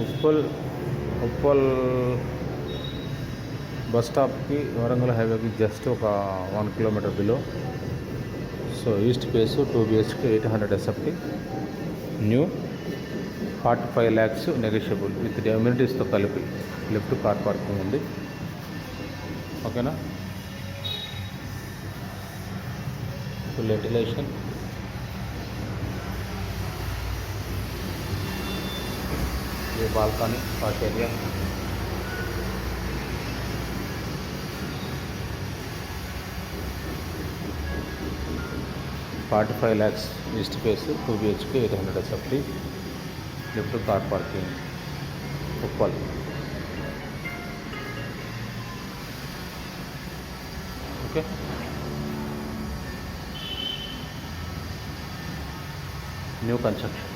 Uppal Uppal bus స్టాప్కి వరంగల్ హైవేకి just ఒక 1 kilometre below. So east face 2 BHK 800 SFT new 45 lakhs negotiable with అమ్యూనిటీస్తో కలిపి. లెఫ్ట్ కార్ పార్కింగ్ ఉంది. ఓకేనా. Full ventilation. ये balcony park area. $45 lakhs east face 2 BHK 800 SFT left car parking Uppal. Okay. New construction.